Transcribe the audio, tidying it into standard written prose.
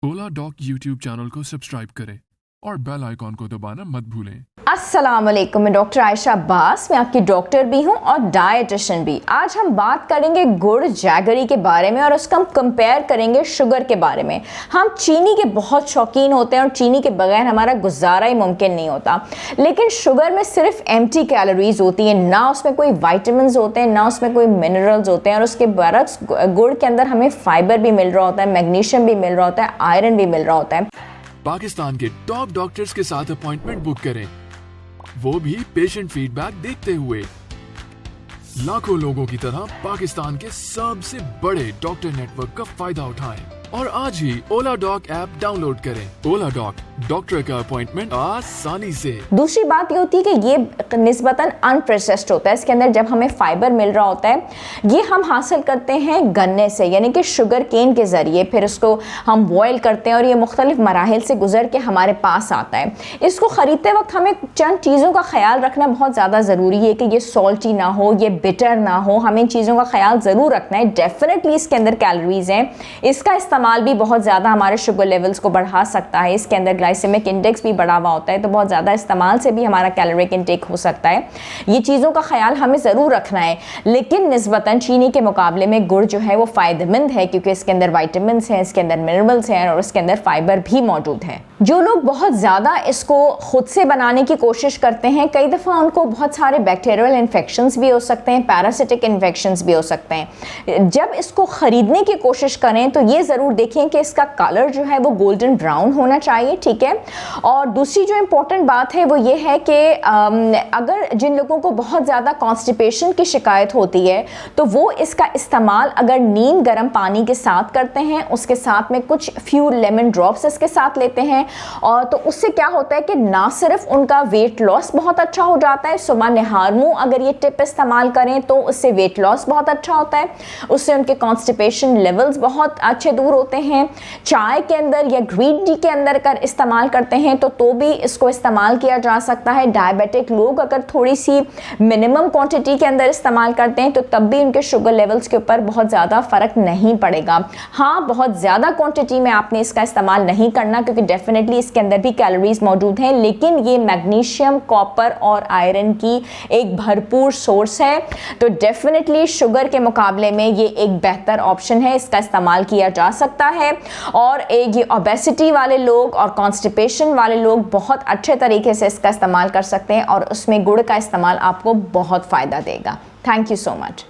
ओला dock YouTube channel को subscribe करें और बेल आइकॉन को दबाना मत भूलें। अस्सलाम वालेकुम, मैं डॉक्टर आयशा अब्बास, मैं आपकी डॉक्टर भी हूं और डाइटिशियन भी। आज हम बात करेंगे गुड़ जैगरी के बारे में और उसका हम कंपेयर करेंगे शुगर के बारे में। हम चीनी के बहुत शौकीन होते हैं और चीनी के बगैर हमारा गुजारा ही मुमकिन नहीं होता, लेकिन शुगर में सिर्फ एम्प्टी कैलोरीज होती हैं, ना उसमें कोई वाइटामिन होते हैं, ना उसमें कोई मिनरल्स होते हैं। और उसके बरक्स गुड़ के अंदर हमें फाइबर भी मिल रहा होता है, मैग्नीशियम भी मिल रहा होता है, आयरन भी मिल रहा होता है। पाकिस्तान के टॉप डॉक्टर्स के साथ अपॉइंटमेंट बुक करें, वो भी पेशेंट फीडबैक देखते हुए। लाखों लोगों की तरह पाकिस्तान के सबसे बड़े डॉक्टर नेटवर्क का फायदा उठाएं और आज ही ओला डॉक ऐप डाउनलोड करें। ओला डॉक, डॉक्टर का अपॉइंटमेंट आसानी से। दूसरी बात ये होती है कि ये निस्बतन अनप्रोसेस्ड होता है। इसके अंदर जब हमें फाइबर मिल रहा होता है, ये हम हासिल करते हैं गन्ने से, यानी कि शुगर केन के जरिए। फिर उसको हम बॉयल करते हैं और ये मुख्तलिफ मराहिल से गुजर के हमारे पास आता है। इसको खरीदते वक्त हमें चंद चीज़ों का ख्याल रखना बहुत ज़्यादा ज़रूरी है कि ये सॉल्टी ना हो, ये बिटर ना हो। हमें इन चीज़ों का ख्याल ज़रूर रखना है। डेफिनेटली इसके अंदर कैलोरीज हैं, इसका इस्तेमाल भी बहुत ज़्यादा हमारे शुगर लेवल्स को बढ़ा सकता है। इसके अंदर ग्लाइसेमिक इंडेक्स भी बढ़ा हुआ होता है, तो बहुत ज़्यादा इस्तेमाल से भी हमारा कैलोरिक इंटेक हो सकता है। ये चीज़ों का ख्याल हमें ज़रूर रखना है, लेकिन निस्बतन चीनी के मुकाबले में गुड़ जो है वो फ़ायदेमंद है, क्योंकि इसके अंदर वाइटामिन हैं, इसके अंदर मिनरल्स हैं और इसके अंदर फाइबर भी मौजूद है। जो लोग बहुत ज़्यादा इसको खुद से बनाने की कोशिश करते हैं, कई दफ़ा उनको बहुत सारे बैक्टीरियल इन्फेक्शंस भी हो सकते हैं, पैरासिटिक इन्फेक्शंस भी हो सकते हैं। जब इसको ख़रीदने की कोशिश करें तो ये ज़रूर देखें कि इसका कलर जो है वो गोल्डन ब्राउन होना चाहिए, ठीक है। और दूसरी जो इम्पोर्टेंट बात है वो ये है कि अगर जिन लोगों को बहुत ज़्यादा कॉन्स्टिपेशन की शिकायत होती है, तो वो इसका इस्तेमाल अगर नीम गर्म पानी के साथ करते हैं, उसके साथ में कुछ फ्यू लेमन ड्रॉप्स इसके साथ लेते हैं, और तो उससे क्या होता है कि ना सिर्फ उनका वेट लॉस बहुत अच्छा हो जाता है, सुबह निहार मुंह अगर ये टिप इस्तेमाल करें तो उससे वेट लॉस बहुत अच्छा होता है, उससे उनके कॉन्स्टिपेशन लेवल्स बहुत अच्छे दूर होते हैं। चाय के अंदर या ग्रीन टी के अंदर कर इस्तेमाल करते हैं तो भी इसको इस्तेमाल किया जा सकता है। डायबिटिक लोग अगर थोड़ी सी मिनिमम क्वांटिटी के अंदर इस्तेमाल करते हैं तो तब भी उनके शुगर लेवल्स के ऊपर बहुत ज़्यादा फ़र्क नहीं पड़ेगा। हाँ, बहुत ज़्यादा क्वांटिटी में आपने इसका इस्तेमाल नहीं करना, क्योंकि डेफिनेटली इसके अंदर भी कैलोरीज मौजूद हैं, लेकिन ये मैग्नीशियम, कॉपर और आयरन की एक भरपूर सोर्स है, तो डेफिनेटली शुगर के मुकाबले में ये एक बेहतर ऑप्शन है, इसका इस्तेमाल किया जा सकता है। और ये ओबेसिटी वाले लोग और कॉन्स्टिपेशन वाले लोग बहुत अच्छे तरीके से इसका इस्तेमाल कर सकते हैं और उसमें गुड़ का इस्तेमाल आपको बहुत फ़ायदा देगा। Thank you so much.